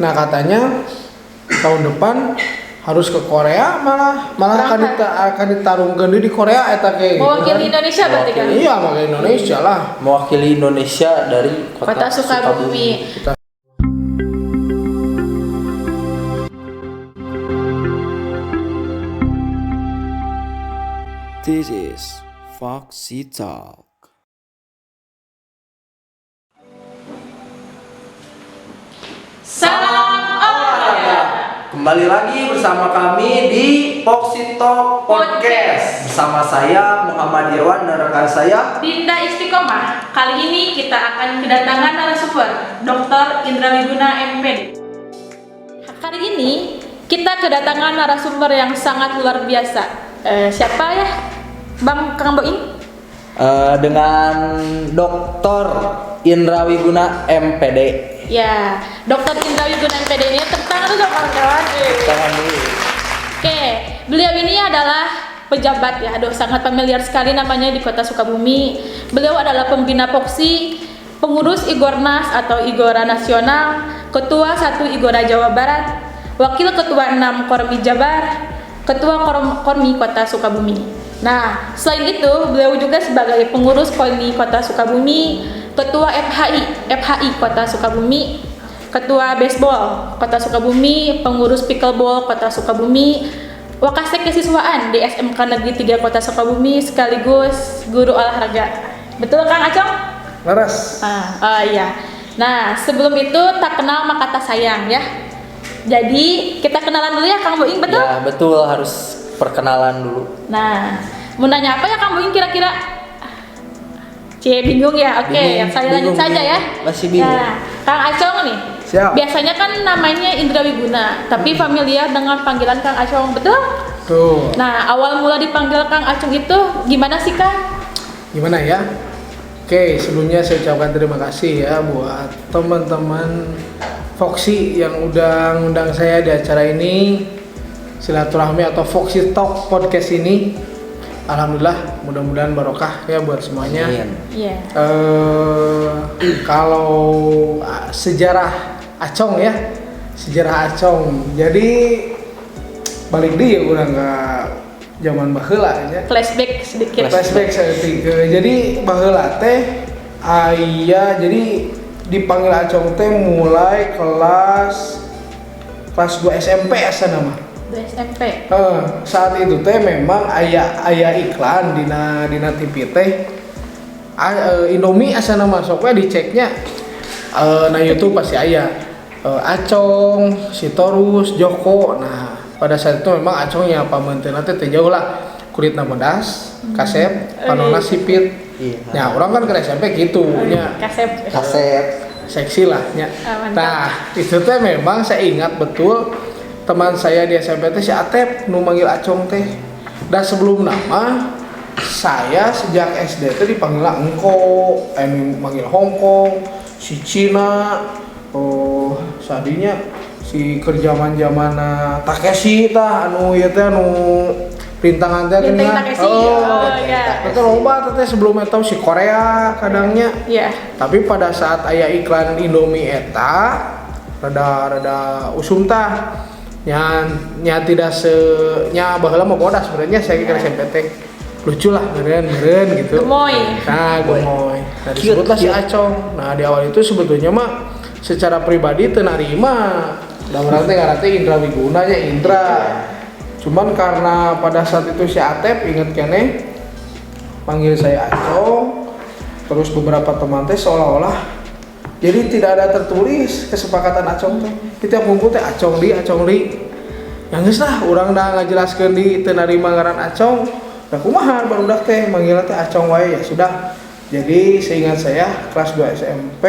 Nah katanya tahun depan harus ke Korea malah akan ditarungkeun di Korea eta ge. Mewakili Indonesia berarti kan? Iya, mewakili Indonesia lah. Mewakili Indonesia dari Kota Sukabumi. This is Foxy Talk. Salam olahraga. Kembali lagi bersama kami di Foxy Talk Podcast. Bersama saya Muhammad Irwan dan rekan saya Dinda Istiqomah. Kali ini kita akan kedatangan narasumber Dr. Indra Wiguna MPD. Kali ini kita kedatangan narasumber yang sangat luar biasa. Siapa ya, Bang Kang Boing? dengan Dr. Indra Wiguna MPD. Ya, Dr. Indra Wiguna MPD ini tentang itu kawan-kawan. Tangan dulu. Oke, beliau ini adalah pejabat ya, aduh sangat familiar sekali namanya di Kota Sukabumi. Beliau adalah pembina Foxy, pengurus Igornas atau Igora Nasional, Ketua 1 Igora Jawa Barat, Wakil Ketua 6 Kormi Jabar, Ketua Kormi Kota Sukabumi. Nah, selain itu beliau juga sebagai pengurus Kormi Kota Sukabumi, Ketua FHI Kota Sukabumi, Ketua Baseball Kota Sukabumi, pengurus Pickleball Kota Sukabumi, Wakasek Kesiswaan di SMK Negeri 3 Kota Sukabumi, sekaligus guru olahraga. Betul Kang Acong? Laras. Iya. Nah, sebelum itu tak kenal maka tak sayang ya. Jadi kita kenalan dulu ya Kang Boing, betul? Ya betul, harus perkenalan dulu. Nah, mau nanya apa ya Kang Boing kira-kira? Bingung ya? Oke, saya lanjut saja ya. Masih bingung. Nah, Kang Acong nih. Siap. Biasanya kan namanya Indra Wiguna, tapi familiar dengan panggilan Kang Acong, betul? Tuh. Nah, awal mula dipanggil Kang Acong itu gimana sih Kang? Gimana ya? Oke, sebelumnya saya ucapkan terima kasih ya buat teman-teman Foxy yang udah ngundang saya di acara ini, silaturahmi atau Foxy Talk Podcast ini. Alhamdulillah, mudah-mudahan barokah ya buat semuanya. Iya. Kalau sejarah Acong ya, sejarah Acong. Jadi balik dia udah nggak zaman baheula ya. Flashback sedikit. Flashback sedikit. Jadi baheula teh aya jadi dipanggil Acong teh mulai kelas 2 SMP asa nama. SMP. Saat itu teh memang aya iklan dina TV teh. Indomie asa nama soknya diceknya. Nah YouTube pasti aya. Acong, Sitorus, Joko. Nah, pada saat itu memang Acongnya pamenteuna teh jauh lah. Kulitna bedas, kasep, panona sipit. Iya. Ya, orang kan ke SMP gitu nya. Kasep. Seksi lah nya. Nah, itu teh memang saya ingat betul teman saya di SMP teh si Atep nu manggil Acong teh. Dan sebelum nama saya sejak SD teh dipanggil engko, manggil Hongkong, si Cina, sadinya si kerjaman-zaman Takeshi tah anu ieu teh anu rintangan teh Bintang Takeshi. Iya. Betul loba teh sebelum eta si Korea kadangnya. Iya. Tapi pada saat aya iklan Indomie eta rada usum tah. Nya tidak nya baheula mah bodas sebenarnya saya kira SMP teh. Lucu lah meureun gitu. Gemoy. Nah, gemoy. Nah, disebutlah si Acong. Nah, di awal itu sebetulnya mah secara pribadi teu narima. Da urang teh ngaran teh Indra Wiguna nya Indra. Cuman karena pada saat itu si Atep inget keneh panggil saya Acong. Terus beberapa teman teh seolah-olah jadi tidak ada tertulis kesepakatan Acong teh. Di tiap ngumpul teh Acong di. Yang geus lah urang da ngajelaskeun di teu narima ngaran Acong. Da kumaha barudak teh manggilna teh Acong wae ya sudah. Jadi seingat saya kelas 2 SMP.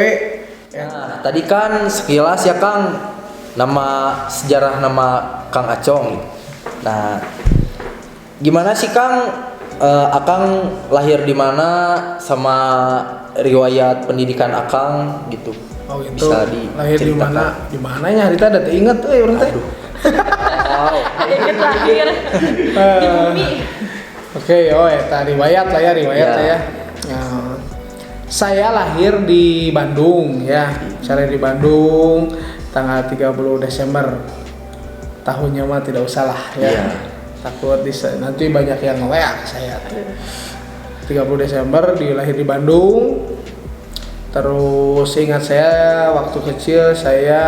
Nah, tadi kan sekilas ya Kang sejarah nama Kang Acong. Nah, gimana sih Kang Akang lahir di mana sama riwayat pendidikan Akang gitu? Oh gitu. Bisa lahir di mana? Di mananya harita ada teh inget urang teh. Wow. Ingat lahir di bumi. Oke, eta riwayat lah ya. Saya lahir di Bandung ya. Saya di Bandung. tanggal 30 Desember. Tahunnya mah tidak usah lah ya. Iya. Takut nanti banyak yang nge-WA ke saya. 30 Desember dilahir di Bandung. Terus ingat saya waktu kecil saya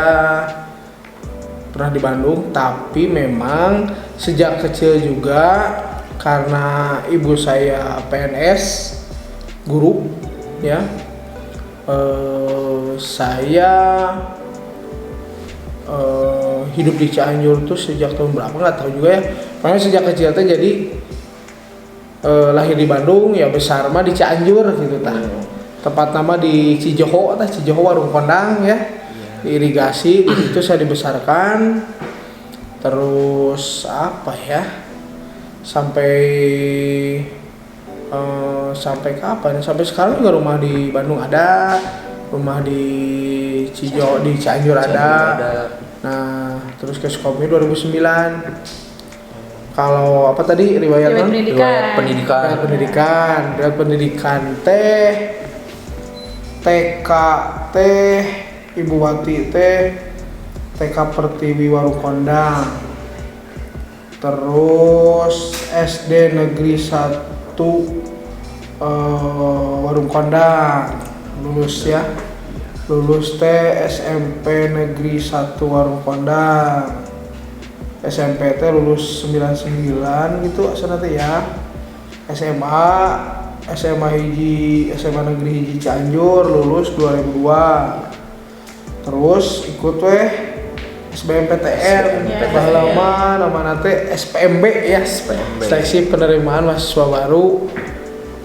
pernah di Bandung, tapi memang sejak kecil juga karena ibu saya PNS guru ya, saya hidup di Cianjur tuh sejak tahun berapa nggak tahu juga ya. Pokoknya sejak kecil tuh jadi lahir di Bandung ya, besar mah di Cianjur gitu tah. Tempat nama di Cijoho Warung Kondang ya. Di irigasi di situ saya dibesarkan. Terus apa ya? Sampai kapan? Sampai sekarang juga rumah di Bandung ada, rumah di Cianjur ada. Nah, terus ke Sukabumi 2009. Kalau apa tadi riwayat pendidikan teh TK teh Ibu Wati teh TK Pertiwi Warung Kondang, terus SD Negeri 1 Warung Kondang, lulus teh SMP Negeri 1 Warung Kondang, SMP teh lulus 99 gitu asal teh ya. SMA Negeri Hiji Cianjur lulus 2002. Terus ikut SBMPTN baheula nama teh SPMB ya, seleksi penerimaan mahasiswa baru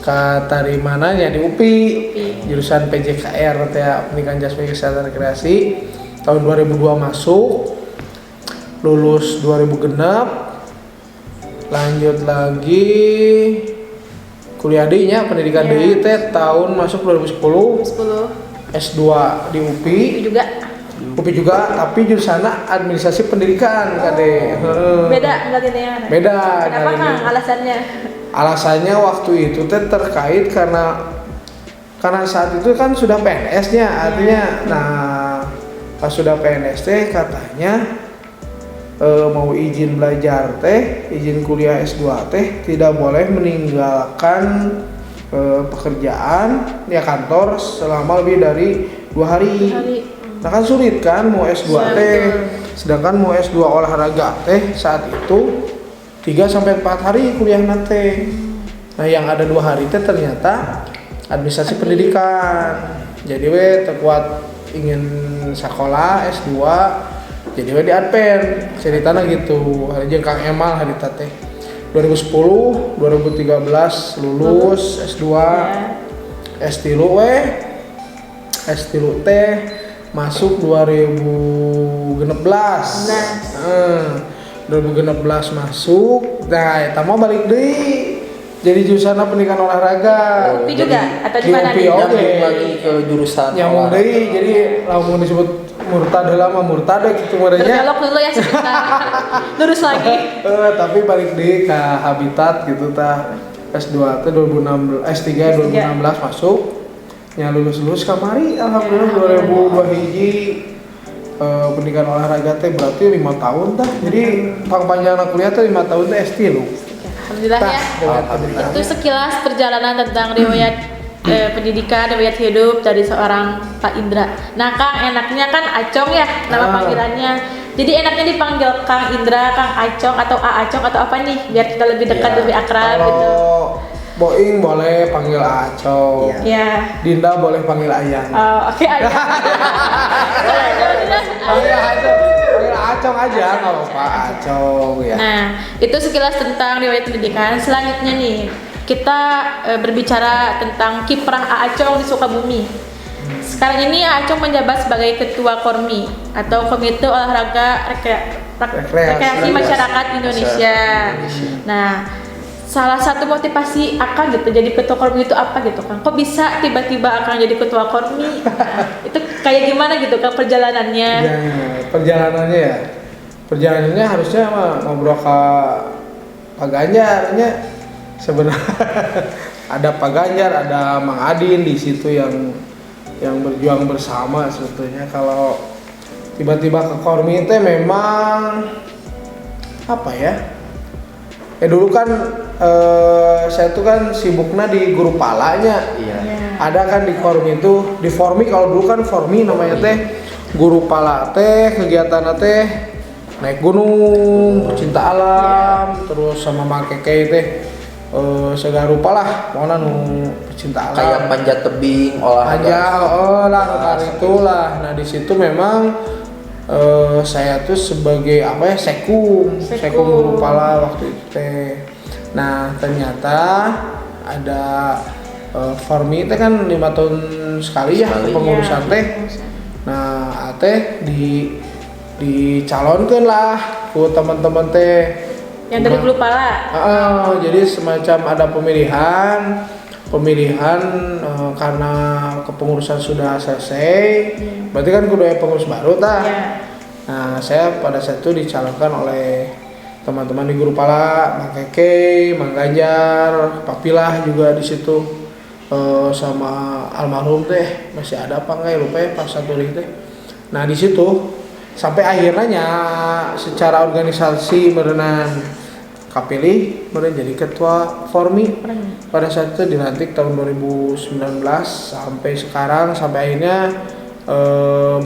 katarimana nya di UPI jurusan PJKR teh Pendidikan Jasmani Kesehatan Rekreasi. Tahun 2002 masuk, lulus 2000 genap, lanjut lagi kuliah deui nya pendidikan deui teh tahun masuk 2010 S2 di UPI juga tapi jurusanna administrasi pendidikan kade. Beda enggak ini ya? Beda. Kenapa Kang alasannya? Alasannya waktu itu teh terkait karena saat itu kan sudah PNS-nya artinya. Nah, pas sudah PNS teh katanya mau izin belajar teh, izin kuliah S2 teh tidak boleh meninggalkan pekerjaan ya kantor selama lebih dari 2 hari. Nah kan sulit kan mau S2 teh, sedangkan mau S2 olahraga teh saat itu 3-4 hari kuliah nanti. Nah yang ada 2 hari teh ternyata administrasi pendidikan. Jadi terkuat ingin sekolah S2, jadi di Adpen ceritanya gitu. Hari jeung Kang Emal harita teh 2010 2013 lulus S2 S3 teh masuk 2016 masuk. Nah eta mah balik deui jadi jurusan pendidikan olahraga. UPI juga atau di mana nih? Lagi ke jurusan nyambung deui, jadi lamun disebut murtad lama murtad gitu merenya. Berbelok dulu ya sebentar. Lurus lagi. Tapi balik deui ke habitat gitu tah. S2 teh 2016, S3 2016 masuk. Nya lulus kamari alhamdulillah 2002 hiji. Pendidikan olahraga teh berarti 5 tahun tah. Jadi panjangna kuliah teh 5 tahun teh S3 lu. Alhamdulillah ya. Itu sekilas perjalanan tentang riwayat pendidikan, riwayat hidup dari seorang Pak Indra. Nah Kang, enaknya kan Acong ya nama panggilannya. Jadi enaknya dipanggil Kang Indra, Kang Acong atau A Acong atau apa nih biar kita lebih dekat, lebih akrab gitu. Kalau Boing boleh panggil Acong. Iya. Dinda boleh panggil Ayang. Oke, Ayang. Panggil Acong aja nggak apa-apa Acong ya. Nah, itu sekilas tentang riwayat pendidikan. Selanjutnya nih, kita berbicara tentang kiprah A Acong di Sukabumi. Sekarang ini A Acong menjabat sebagai Ketua Kormi atau Komite Olahraga Rekreasi Masyarakat Indonesia. Nah, salah satu motivasi Akang gitu jadi Ketua Kormi itu apa gitu kan? Kok bisa tiba-tiba Akang jadi Ketua Kormi? Nah, itu kayak gimana gitu kan perjalanannya? Ya, perjalanannya harusnya ngobrol ke Pak Ganjar nya. Sebenarnya ada Pak Ganjar, ada Mang Adin di situ yang berjuang bersama sebetulnya. Kalau tiba-tiba ke Kormi teh memang apa ya? Dulu kan saya tuh kan sibuknya di guru palanya. Iya. Ada kan di Kormi itu, di Formi kalau dulu kan Formi namanya teh guru pala teh kegiatan teh naik gunung, pecinta alam, terus sama make teh segala rupa lah, pokoknya nu pecinta alam. Kayak panjat tebing, olahraga. Lah itulah. Nah di situ memang saya tuh sebagai apa ya sekum guru pala waktu itu teh. Nah ternyata ada Formi teh kan 5 tahun sekali ya kepengurusan teh. Nah teh dicalonkan lah ke teman-teman teh yang dari guru pala. Jadi semacam ada pemilihan karena kepengurusan sudah selesai, berarti kan kudu ada pengurus baru tah. Nah saya pada saat itu dicalonkan oleh teman-teman di guru pala, Mang Keke, Mang Ganjar, Papilah juga di situ. Sama almarhum teh masih ada apa enggak ya lupa ya pas satu teh. Nah di situ sampai akhirnya secara organisasi berenang kapilih jadi ketua Formi pada saat itu dilantik tahun 2019 sampai sekarang sampai akhirnya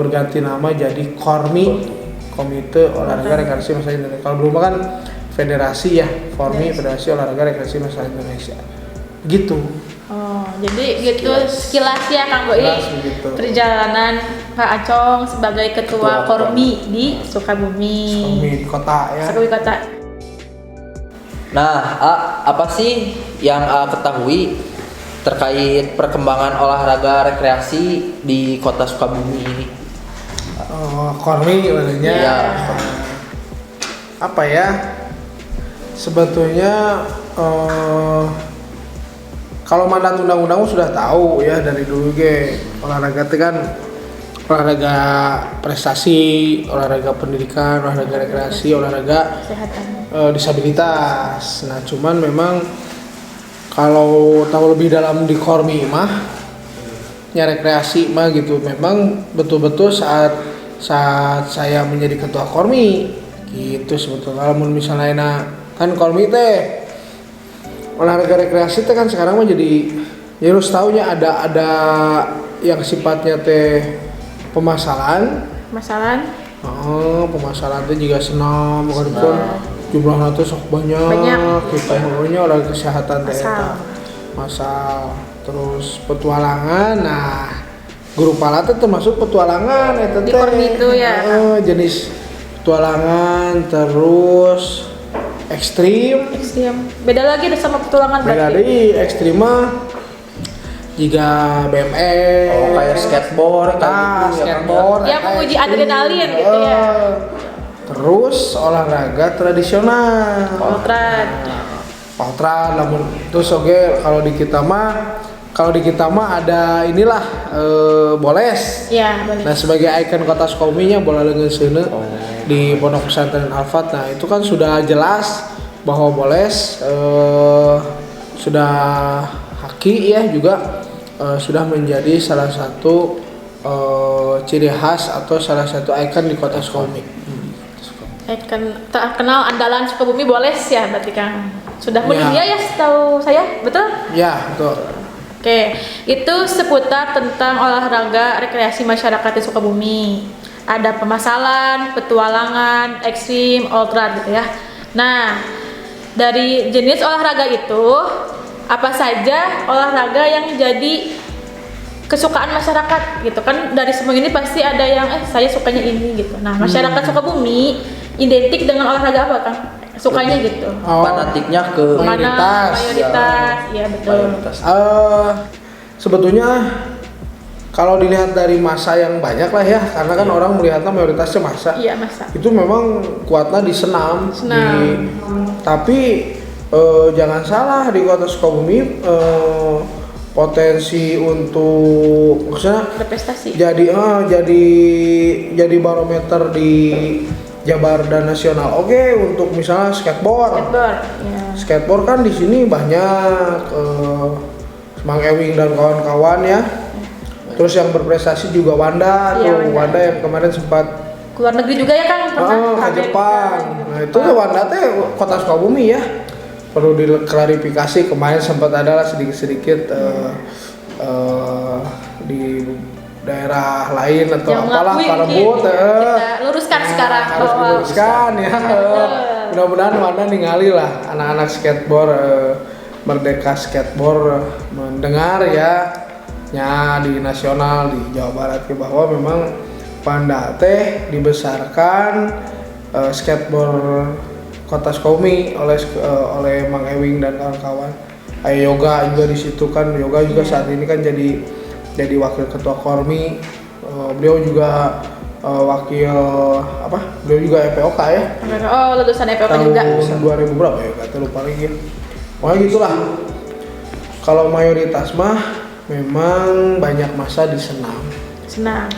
berganti nama jadi Kormi, Komite Olahraga Rekreasi Masyarakat Indonesia. Kalau dulu kan federasi ya, Formi Federasi Olahraga Rekreasi Masyarakat Indonesia gitu. Jadi gitu sekilas ya Kang Boi perjalanan Kak Acong sebagai ketua Kormi di Sukabumi di kota ya. Sukabumi kota. Nah, apa sih yang ketahui terkait perkembangan olahraga rekreasi di kota Sukabumi ini? Kormi sebenarnya Iya. Apa ya? Sebetulnya kalau mandat undang-undang sudah tahu ya dari dulu olahraga itu kan olahraga prestasi, olahraga pendidikan, olahraga rekreasi, olahraga Kesehatan. Disabilitas. Nah cuman memang kalau tahu lebih dalam di Kormi mah ya rekreasi mah gitu memang betul-betul saat saya menjadi ketua Kormi gitu sebetulnya. Kalau misalnya kan Kormi teh olahraga rekreasi teh kan sekarang mah jadi ya harus tahunya ada yang sifatnya teh pemasaran. Pemasaran teh juga senam bukan pun jumlahnya teh sok banyak. Kita pokoknya olahraga kesehatan teh masal terus petualangan. Nah guru pala teh termasuk petualangan eta teh. Di Kormi itu ya. Jenis petualangan terus ekstrim. Beda lagi sama petualangan Beda berarti. dari ekstrim mah jika BMX. Kayak skateboard kan gitu, skateboard. Yang menguji adrenalin gitu ya. Terus olahraga tradisional. Potrat namun terus kalau di kita mah ada inilah boles. Iya, boleh. Nah sebagai ikon kota Sukabumi bola leungeun seuneu di Pondok Pesantren Al-Fat. Nah itu kan sudah jelas bahwa boles sudah haki ya juga sudah menjadi salah satu ciri khas atau salah satu ikon di kota Sukabumi. Ikon terkenal andalan Sukabumi boles ya berarti Kang. Sudah mendunia ya setahu saya, betul? Ya betul. Oke, itu seputar tentang olahraga rekreasi masyarakat di Sukabumi. Ada pemasalan, petualangan, ekstrim, ultra gitu ya. Nah, dari jenis olahraga itu, apa saja olahraga yang jadi kesukaan masyarakat gitu kan? Dari semua ini pasti ada yang saya sukanya ini gitu. Nah, masyarakat Sukabumi identik dengan olahraga apa Kang? Sukanya gitu. Fanatiknya ke Mayoritas, iya betul. Sebetulnya kalau dilihat dari masa yang banyak lah ya, karena kan orang melihatnya mayoritasnya masa. Iya masa. Itu memang kuatnya di senam. Tapi jangan salah di kota Sukabumi potensi untuk maksudnya berprestasi. Jadi barometer di Jabar dan nasional. Oke, untuk misalnya skateboard. Skateboard kan di sini banyak Mang Ewing dan kawan-kawan ya. Terus yang berprestasi juga Wanda tuh, Wanda yang kemarin sempat keluar negeri juga ya Kang pernah ke Amerika, Jepang. Nah itu Wanda teh kota Sukabumi ya. Perlu diklarifikasi, kemarin sempat ada lah sedikit-sedikit di daerah lain atau yang apalah mengakui Parebut. mungkin, kita luruskan sekarang harus bahwa diluruskan ya. Mudah-mudahan Wanda ningali lah anak-anak skateboard Merdeka Skateboard mendengar ya di nasional di Jawa Barat bahwa memang Wanda teh dibesarkan skateboard Kota Sukabumi oleh Mang Ewing dan kawan-kawan. Yoga juga di situ kan, Yoga juga saat ini kan jadi wakil ketua Kormi. Beliau juga beliau juga EPOK ya. Oh, lulusan EPOK tahun juga. 2000 berapa ya? Gak lupa lagi. Pokoknya gitulah. Kalau mayoritas mah memang banyak masa di senam. Senang.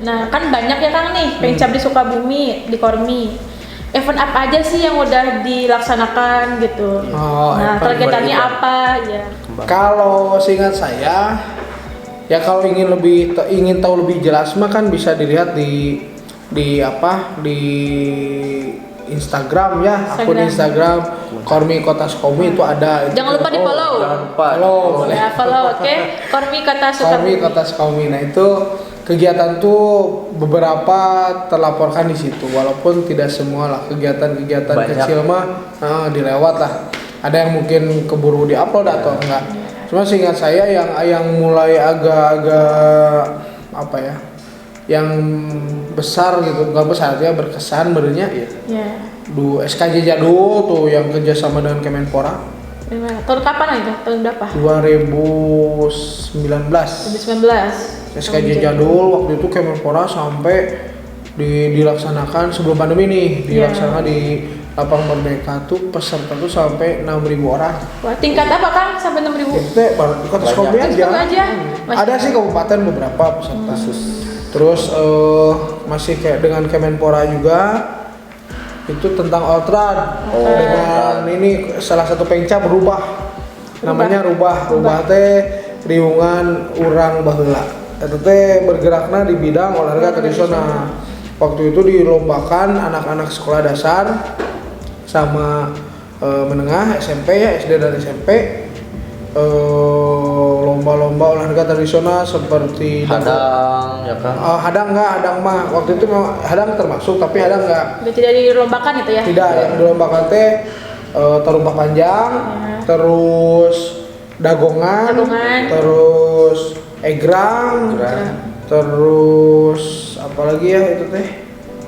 Nah, kan banyak ya Kang nih pencap di Sukabumi, di Kormi. Event apa aja sih yang udah dilaksanakan gitu? Nah, targetannya apa ya? Kalau seingat saya, ya kalau ingin tahu lebih jelas mah kan bisa dilihat di Instagram ya, akun Instagram Kormi Kota Sukabumi itu ada. Jangan lupa di-follow. Jangan lupa. Follow. Ya, follow, oke. Kormi Kota Kormi Sukabumi. Kota Sukabumi. Nah itu kegiatan tuh beberapa terlaporkan di situ, walaupun tidak semua lah kegiatan Banyak. kecil mah dilewat lah. Ada yang mungkin keburu diupload atau enggak. Cuma seingat saya yang mulai agak-agak apa ya, yang besar gitu, bukan besar artinya berkesan berenya ya. Ya. SKJ Jadul tuh yang kerjasama dengan Kemenpora. Tahun kapan itu? Tahun berapa? 2019. 2019. SKJ Jadul waktu itu Kemenpora sampai dilaksanakan sebelum pandemi nih, dilaksanakan di Lapang Merdeka tuh peserta tuh sampai 6.000 orang. Wah, tingkat apa Kang sampai 6.000? Itu baru di Kota Sukabumi aja. Ada sih kabupaten beberapa peserta. Terus masih kayak dengan Kemenpora juga itu tentang Ultran dengan ini salah satu penca namanya rubah teh riungan urang baheula. Eta teh bergerakna di bidang olahraga tradisional. Waktu itu dilombakan anak-anak sekolah dasar sama menengah SMP ya, SD dan SMP, lomba-lomba olahraga tradisional seperti Hadang ya kan? hadang mah waktu itu hadang termasuk, tapi hadang enggak. Udah tidak dilombakan itu ya? Tidak, yang dilombakan teh terumpah panjang, terus dagongan, terus egrang, terus apalagi ya itu teh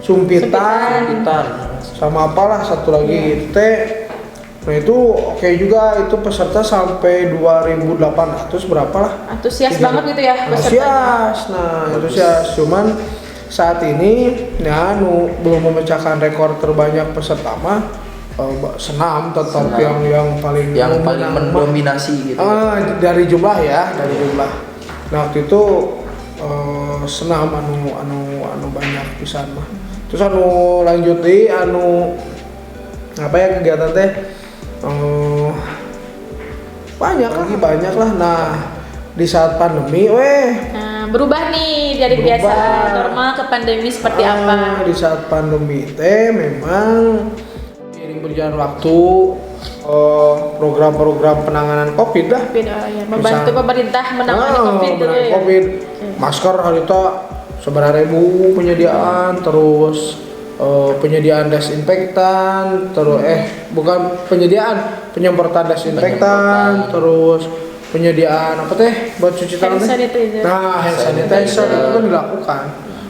sumpitan, sama apalah satu lagi itu teh. Nah itu oke juga, itu peserta sampai 2.800 berapa lah. Antusias banget gitu ya pesertanya. Antusias. Cuman saat ini ya belum memecahkan rekor terbanyak peserta mah senam tetap yang paling mendominasi gitu. Dari jumlah. Nah waktu itu senam anu banyak pisan mah. Terus lanjut di apa ya kegiatan teh banyak lah. Nah di saat pandemi berubah nih dari biasa normal ke pandemi seperti apa? Di saat pandemi teh memang seiring berjalan waktu program-program penanganan COVID lah. Membantu pemerintah menangani COVID dulu ya. COVID. Masker harita 9.000 penyediaan, terus penyediaan desinfektan, terus penyemprotan desinfektan, terus penyediaan apa teh buat cuci tangan teh. Nah, hand sanitizer itu kan dilakukan.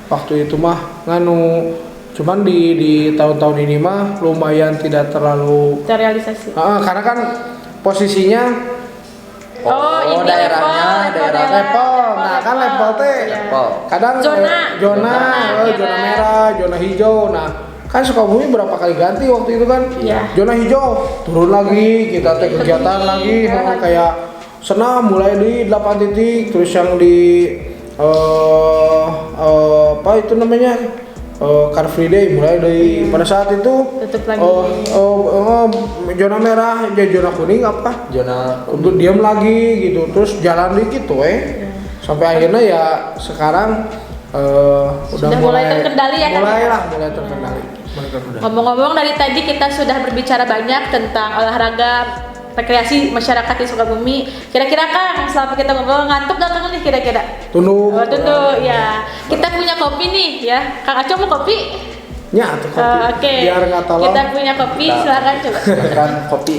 Waktu itu mah cuman di tahun-tahun ini mah lumayan tidak terlalu terrealisasi. Karena kan posisinya daerahnya level. Nah, kan level teh kadang zona merah, zona hijau. Nah, kan Sukabumi berapa kali ganti waktu itu kan? Zona hijau, turun lagi, kita teh kegiatan lagi kayak senam mulai di 8 titik, terus yang di apa itu namanya? Car Free Day mulai dari pada saat itu zona merah, zona kuning apa? Zona untuk diam lagi gitu, terus jalan dikit tuh sampai akhirnya ya sekarang Sudah mulai terkendali ya, Kang? Mulai terkendali. Ngomong-ngomong, dari tadi kita sudah berbicara banyak tentang olahraga rekreasi masyarakat di Sukabumi. Kira-kira Kang, selama kita ngobrol ngantuk nggak Kang nih kira-kira? Tunduk. Oh, tunduk ya. Kita punya kopi nih ya. Kang Aco mau kopi? Ya, tuh kopi. Oke. Biar nggak tolong. Kita punya kopi, silakan coba. Silakan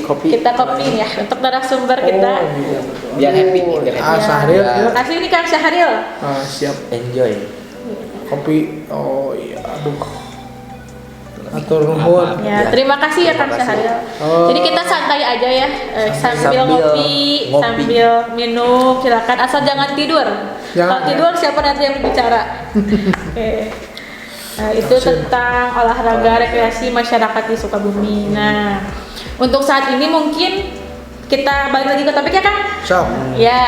kopi. Kita kopi nih ya untuk narasumber kita. Iya. Biar happy. Syahril ya. Terima kasih nih Kang Syahril. Siap. Enjoy. Kopi. Oh iya, aduh. Atur nuhun. Ya, terima kasih ya Kang Syahril. Jadi kita santai aja ya, sambil ngopi, sambil minum, silakan asal jangan tidur. Kalau tidur siapa nanti yang berbicara? Oke. Nah, itu tentang olahraga rekreasi masyarakat di Sukabumi. Nah, untuk saat ini mungkin kita balik lagi ke topik ya Kang? Siap. Ya,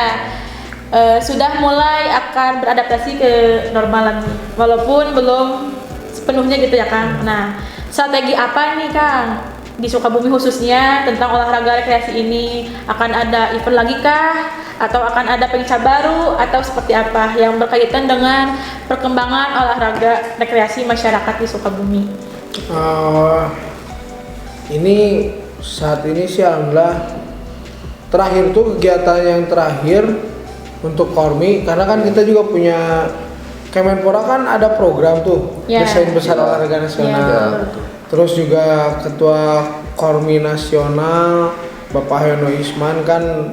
sudah mulai akan beradaptasi ke normal lagi, walaupun belum sepenuhnya gitu ya Kang. Nah, strategi apa nih Kang di Sukabumi khususnya tentang olahraga rekreasi ini? Akan ada event lagi kah? Atau akan ada pengincar baru? Atau seperti apa yang berkaitan dengan perkembangan olahraga rekreasi masyarakat di Sukabumi? Ini saat ini sih alhamdulillah terakhir tuh kegiatan yang terakhir untuk Kormi, karena kan kita juga punya Kemenpora kan ada program tuh, desain besar olahraga nasional. Terus juga Ketua Kormi Nasional Bapak Heno Isman kan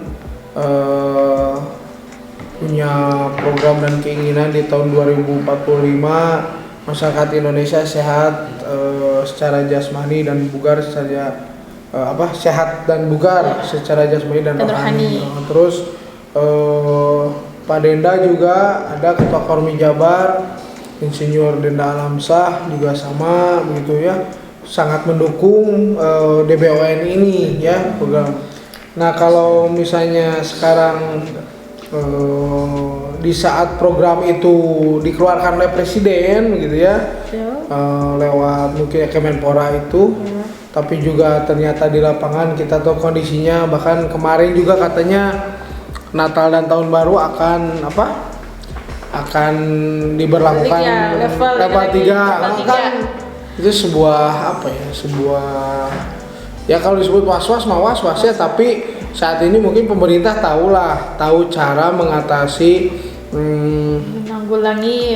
punya program dan keinginan di tahun 2045 masyarakat Indonesia sehat secara jasmani dan bugar secara sehat dan bugar secara jasmani dan rohani. Terus Pak Denda juga ada Ketua Kormi Jabar, Insinyur Denda Alamsah juga sama begitu ya, sangat mendukung DBON ini ya program. Nah kalau misalnya sekarang di saat program itu dikeluarkan oleh Presiden gitu ya, lewat mungkin Kemenpora itu, tapi juga ternyata di lapangan kita tahu kondisinya, bahkan kemarin juga katanya Natal dan Tahun Baru akan diberlakukan level 3 kan itu sebuah ya kalau disebut was-was ya, tapi saat ini mungkin pemerintah tahu cara mengatasi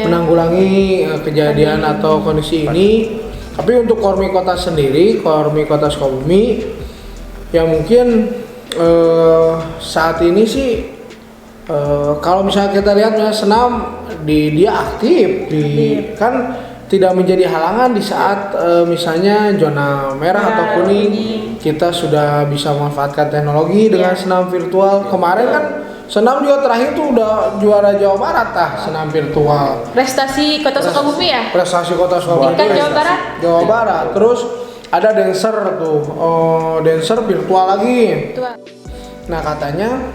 menanggulangi kejadian atau kondisi ini. Tapi untuk Kormi Kota sendiri, Kormi Kota Sukabumi ya mungkin saat ini sih kalau misalnya kita lihat senam dia aktif kan tidak menjadi halangan di saat misalnya zona merah atau kuning, kita sudah bisa memanfaatkan teknologi dengan senam virtual. Kemarin kan senam juga terakhir tuh udah juara Jawa Barat senam virtual. Prestasi Kota Sukabumi ya? Prestasi Kota Sukabumi. Jawa Barat. Terus ada dancer tuh, dancer virtual lagi. Nah katanya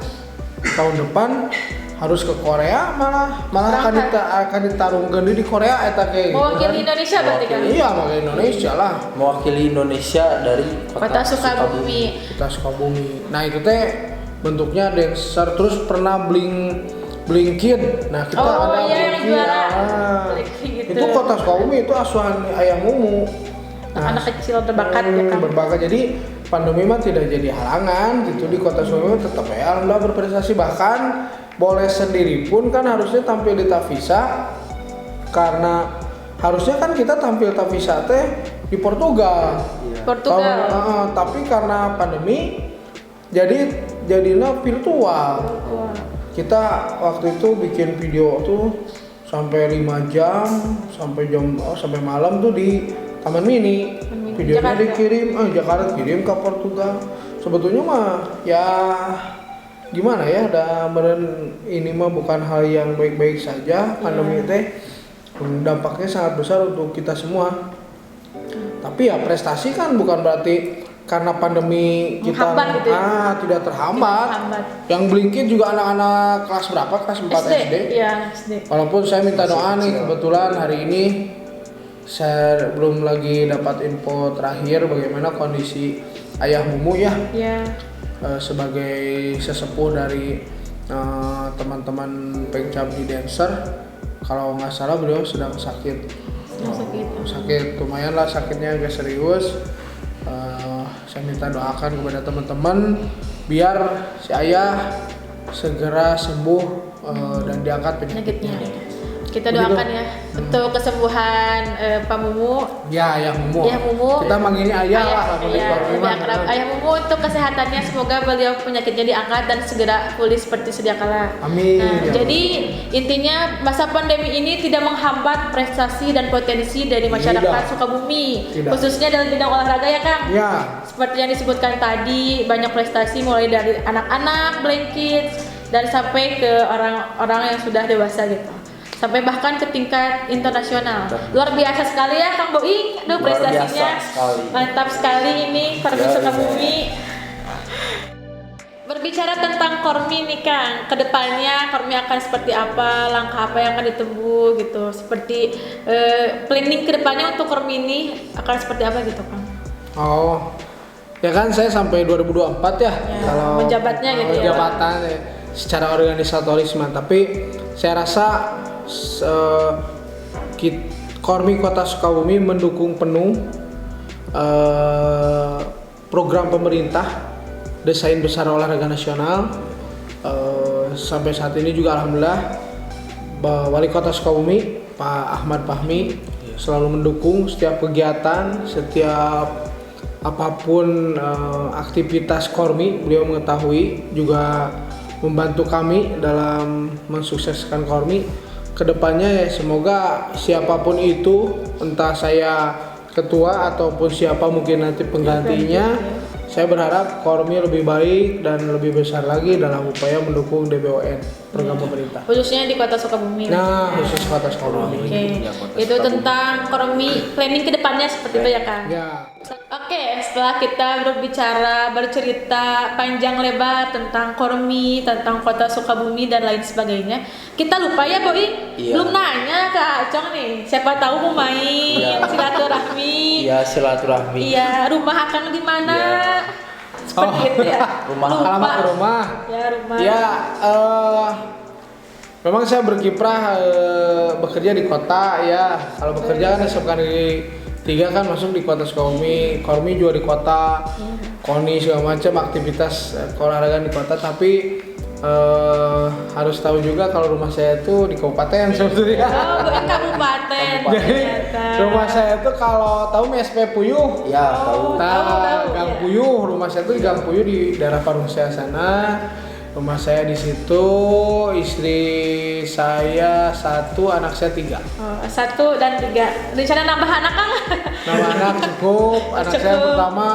tahun depan harus ke Korea, malah akan ditarungkan di Korea eta kayak mewakili Indonesia berarti kan? Iya, mewakili Indonesia lah. Mewakili Indonesia dari Kota Sukabumi. Kota Sukabumi. Nah itu teh bentuknya dancer, terus pernah Blink Kid. Nah kita ada yang juara. Gitu. Itu Kota Sukabumi, itu asuhan Ayah Mumu. Anak kecil berbakat ya kan? Berbakat, jadi pandemi mah tidak jadi halangan gitu di Kota Sukabumi, tetap ya alhamdulillah berprestasi. Bahkan boleh sendiri pun kan harusnya tampil di Tavisa, karena harusnya kan kita tampil Tavisa teh di Portugal. Tapi karena pandemi jadinya virtual. Kita waktu itu bikin video tuh sampai 5 jam sampai malam tuh di Taman Mini. Videonya dikirim Jakarta, kirim ke Portugal. Sebetulnya mah ya gimana ya, ini mah bukan hal yang baik-baik saja. Pandemi teh dampaknya sangat besar untuk kita semua. Tapi ya prestasi kan bukan berarti karena pandemi kita gitu ya? Tidak terhambat. Yang Blinkin juga anak-anak kelas berapa? Kelas 4 SD. Iya, SD. Walaupun saya minta doa nih, kebetulan hari ini saya belum lagi dapat info terakhir bagaimana kondisi Ayah Mumu ya. Sebagai sesepuh dari teman-teman Pengcabdi Dancer kalau nggak salah beliau sedang sakit. Sakit lumayan lah, sakitnya agak serius. Saya minta doakan kepada teman-teman biar si ayah segera sembuh dan diangkat penyakitnya. Kita doakan ya untuk kesembuhan Pak Mumu. Ya, Ayah Mumu. Ayah Mumu. Kita manggilnya Ayah lah. Lebih akrab. Ayah Mumu untuk kesehatannya, semoga beliau penyakitnya diangkat dan segera pulih seperti sedia kala. Amin. Nah, jadi intinya masa pandemi ini tidak menghambat prestasi dan potensi dari masyarakat Sukabumi, khususnya dalam bidang olahraga ya Kang. Ya. Seperti yang disebutkan tadi, banyak prestasi mulai dari anak-anak, blank kids, dan sampai ke orang-orang yang sudah dewasa gitu. Sampai bahkan ke tingkat internasional. Luar biasa sekali ya Kang Boing. Aduh, prestasinya mantap sekali ini Kormi Sukabumi. Berbicara tentang Kormi nih Kang, kedepannya Kormi akan seperti apa, langkah apa yang akan ditempuh gitu, seperti planning kedepannya untuk Kormi ini akan seperti apa gitu Kang? Oh, ya kan saya sampai 2024 ya, kalau menjabatnya gitu ya. Jabatan secara organisatorisme, tapi saya rasa Kormi Kota Sukabumi mendukung penuh program pemerintah Desain Besar Olahraga Nasional. Sampai saat ini juga alhamdulillah Wali Kota Sukabumi Pak Ahmad Fahmi selalu mendukung setiap kegiatan, setiap apapun aktivitas Kormi. Beliau mengetahui, juga membantu kami dalam mensukseskan Kormi. Kedepannya ya semoga siapapun itu, entah saya ketua ataupun siapa mungkin nanti penggantinya, saya berharap Kormi lebih baik dan lebih besar lagi dalam upaya mendukung DBON, program pemerintah. Khususnya di Kota Sukabumi. Nah, khusus Kota Sukabumi. Oke. Itu tentang Kormi planning kedepannya seperti itu ya Kang. Ya. Oke, setelah kita bercerita panjang lebar tentang Kormi, tentang Kota Sukabumi dan lain sebagainya, kita lupa ya Boy, belum nanya ke Acong nih. Siapa tahu mau main silaturahmi. Iya, silaturahmi. Iya, rumah Akang di mana? Seperti itu ya. Alamat rumah. Ya, rumah. Ya, memang saya berkiprah bekerja di kota ya. Kalau bekerja kan SMK Negeri 3 kan masuk di Kota Sukabumi, Kormi juga di kota, KONI segala macam aktivitas keolahragaan di kota. Tapi harus tahu juga kalau rumah saya itu di kabupaten sebetulnya. Oh, bukan kabupaten. Jadi rumah saya itu kalau tahu MSP Puyuh. Ya, tahu. Gang Puyuh, rumah saya itu di Gang Puyuh di daerah Parungsia sana. Rumah saya di situ, istri saya 1, anak saya 3. Oh, 1 dan 3. Rencana nambah anak Kang? Nama anak cukup. Anak saya pertama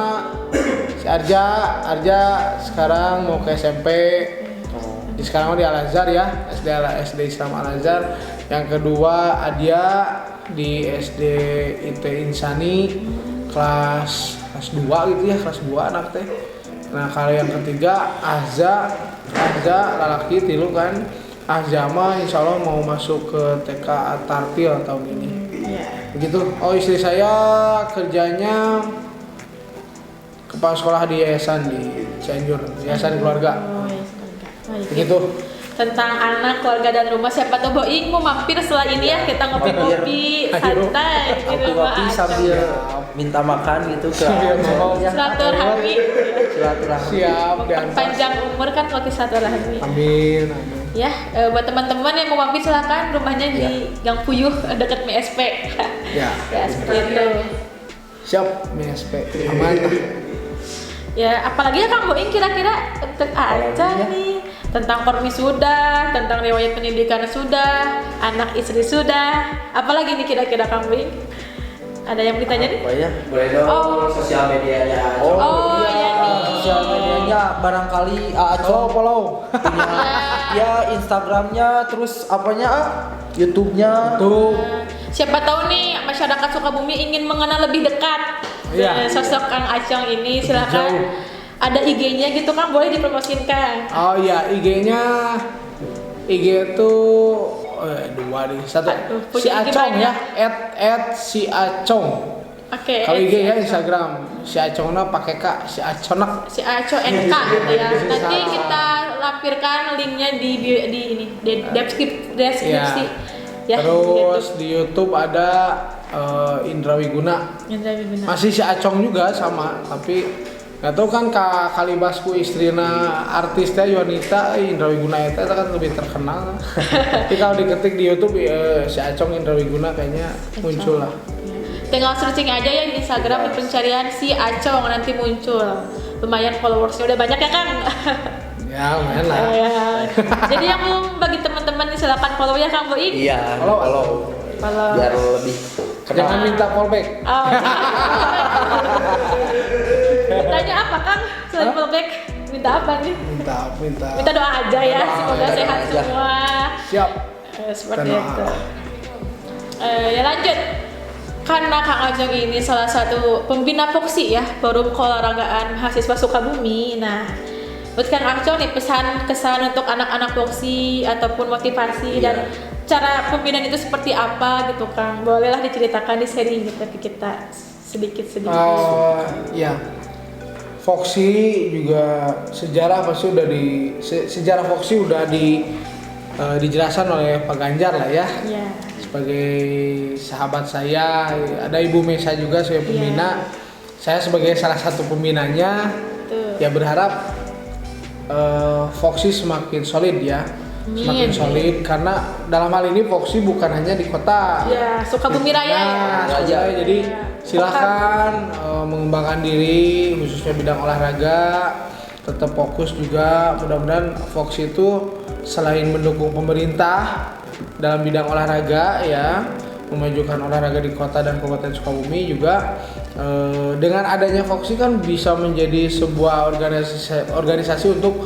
si Arja sekarang mau ke SMP. Sekarang di Al Azhar ya, SD Islam Al Azhar. Yang kedua Adia di SD IT Insani kelas 2 gitu ya, kelas 2 anak teh. Nah, kalau yang ketiga Azza lalaki 3 kan. Azza mah insya Allah mau masuk ke TK Tartil tahun ini. Begitu. Oh, istri saya kerjanya kepala sekolah di yayasan di Cianjur, yayasan keluarga. Begitu. Tentang anak, keluarga dan rumah, siapa tahu Boing mau mampir setelah ini ya, kita ngopi-ngopi santai di rumah Ngopi Acong. sambil minta makan gitu ke Silaturahmi. Siap, Panjang umur kan waktu silaturahmi. Amin. Ya, buat teman-teman yang mau mampir silakan, rumahnya di Gang Puyuh dekat MSP. Ya. Ya, seperti itu. Siap, MSP. Aman. Ya, apalagi ya Kang Boing kira-kira untuk Acong nih, tentang Kormi sudah, tentang riwayat pendidikan sudah, anak istri sudah, apalagi nih kira-kira Kang Boing? Ada yang ditanya nih? Apa ya? Boleh dong sosial medianya. Oh, iya nih. Sosial medianya barangkali Acong Follow. ya Instagramnya, terus apanya YouTube-nya. Tuh. Siapa tahu nih masyarakat Sukabumi ingin mengenal lebih dekat sosok Kang Acong ini, silakan. Ada IG-nya gitu Kang, boleh dipromosikan. Oh iya, IG-nya itu 2 nih. 1 si Acong ya, @si Acong. Oke. Kalau IG ya Instagram si Acongna pakai K, si Aconak. Si Aco NK gitu ya. Nanti kita lampirkan linknya di ini di deskripsi ya. Terus di YouTube ada Indra Wiguna. Indra Wiguna. Masih si Acong juga sama, tapi nggak tahu kan Kak Kalibasku istrina artisnya Yonita Indra Wiguna itu kan lebih terkenal. Tapi kalau diketik di YouTube si Acong Indra Wiguna kayaknya muncul lah. Tinggal searching aja ya di Instagram di pencarian si Acong nanti muncul. Lumayan followersnya udah banyak ya Kang. Ya lumayan lah. Jadi yang mau bagi teman-teman silakan follow ya Kang Boing. Iya, Follow. Follow. biar lebih Jangan minta fallback. Oh. Tanya apa Kang? Selain fallback, minta apa nih? Minta doa aja ya, Doa, semoga ya, sehat doa aja. semua. Siap. Seperti Doa. itu. Ya lanjut. Karena Kang Ajeng ini salah satu pembina Foksi ya, forum keolahragaan mahasiswa Sukabumi. Nah, buat Kang Ajeng nih pesan kesan untuk anak-anak Foksi ataupun motivasi dan cara pembinaan itu seperti apa gitu Kang. Bolehlah diceritakan di sharing gitu ke kita sedikit-sedikit. Ya, Foxy juga sejarah pasti udah sejarah Foxy udah dijelaskan oleh Pak Ganjar lah ya. Iya. Sebagai sahabat saya, ada Ibu Mesa juga saya pembina. Saya sebagai salah satu pembinanya, ya berharap Foxy semakin solid ya. Semakin solid karena dalam hal ini Foxy bukan hanya di kota. Ya, Sukabumi Raya ya. Sukabumi Raya. Jadi silahkan mengembangkan diri khususnya bidang olahraga, tetap fokus juga. Mudah-mudahan Foxy itu selain mendukung pemerintah dalam bidang olahraga ya, memajukan olahraga di kota dan kabupaten Sukabumi juga dengan adanya Foxy kan bisa menjadi sebuah organisasi untuk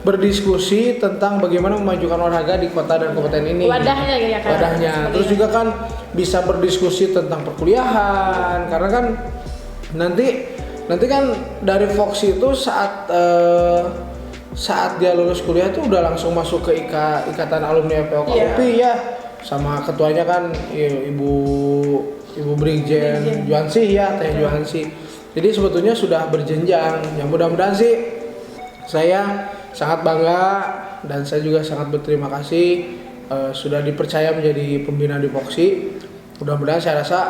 berdiskusi tentang bagaimana memajukan olahraga di kota dan kabupaten ini. Wadahnya ya kan. Wadahnya. Terus juga kan bisa berdiskusi tentang perkuliahan karena kan nanti kan dari Foxy itu saat dia lulus kuliah tuh udah langsung masuk ke ikatan alumni FPOKUPI ya, sama ketuanya kan Ibu Brigjen Juansi ya, Teh Juansi. Jadi sebetulnya sudah berjenjang. Yang mudah-mudahan sih saya sangat bangga dan saya juga sangat berterima kasih sudah dipercaya menjadi pembina di Foxy. Mudah-mudahan saya rasa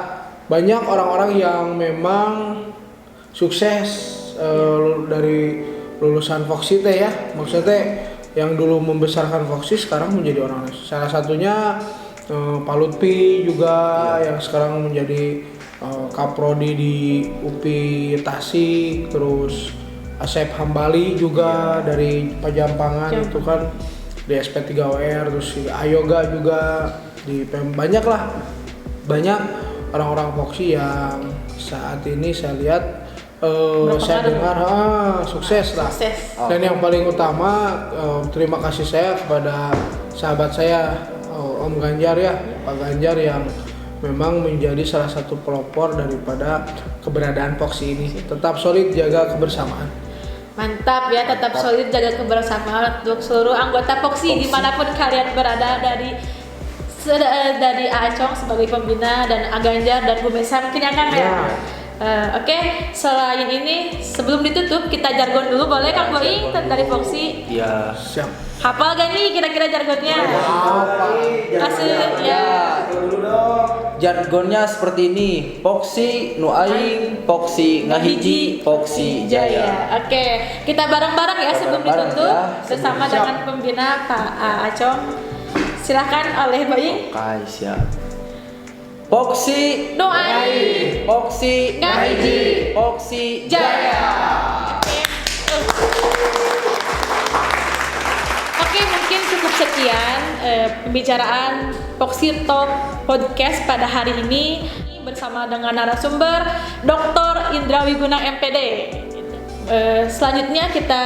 banyak orang-orang yang memang sukses dari lulusan Foxy teh ya, maksudnya teh yang dulu membesarkan Foxy sekarang menjadi orang. Salah satunya Pak Lutfi juga yang sekarang menjadi Kaprodi di UPI Tasik, terus Asep Hambali juga dari Pajampangan itu kan di SP3OR, terus Ayoga juga di banyak orang-orang Foxy yang saat ini saya lihat saya dengar sukses lah. Dan yang paling utama terima kasih saya kepada sahabat saya Om Ganjar ya, Pak Ganjar yang memang menjadi salah satu pelopor daripada keberadaan Foxy ini. Tetap solid, jaga kebersamaan. Mantap ya, tetap solid jaga kebersamaan untuk seluruh anggota Foxy dimanapun kalian berada, dari Acong sebagai pembina dan Ganjar dan Bu Mesa mungkin ya Kang ya. Oke, selain ini sebelum ditutup kita jargon dulu boleh Kang Boing dari Foxy? Iya. Siap. Hafal gak nih kira-kira jargonnya? Kasih ya. Jargonnya seperti ini. Foxy nu aing, Foxy ngahiji, Foxy jaya. Oke, kita bareng-bareng ya sebelum ditutup ya, bersama dengan pembina Pak Acong. Silahkan oleh Boing. Oke, siap. Foxy Nu aing, Foxy ngahiji, Foxy jaya. Oke, mungkin cukup sekian pembicaraan Foxy Talk Podcast pada hari ini bersama dengan narasumber Dr. Indra Wiguna MPD. Selanjutnya kita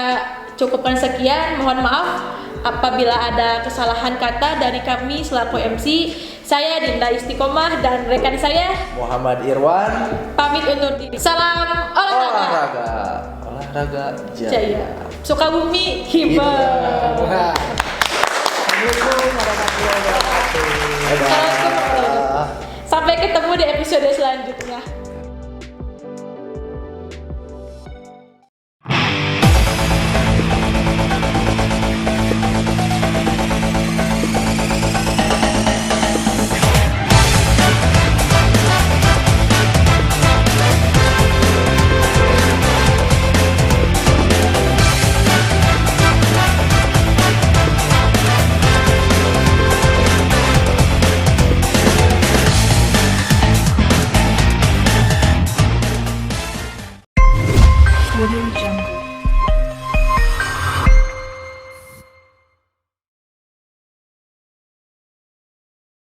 cukupkan sekian. Mohon maaf apabila ada kesalahan kata dari kami selaku MC. Saya Dinda Istiqomah dan rekan saya Muhammad Irwan pamit undur diri. Salam olahraga. Olahraga Jaya. Sukabumi Hiba. Assalamualaikum warahmatullahi wabarakatuh. Sampai ketemu di episode selanjutnya.